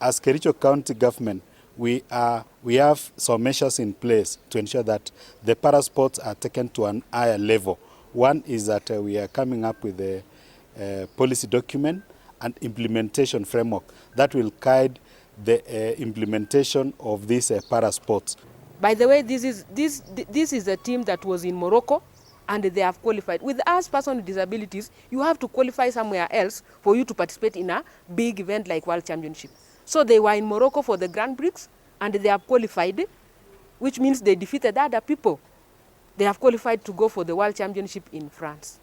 As Kericho County government, we have some measures in place to ensure that the para sports are taken to an higher level. One is that we are coming up with a policy document and implementation framework that will guide the implementation of these para sports. By the way, this is a team that was in Morocco and they have qualified. With us, persons with disabilities, you have to qualify somewhere else for you to participate in a big event like World Championship. So they were in Morocco for the Grand Prix and they have qualified, which means they defeated other people. They have qualified to go for the World Championship in France.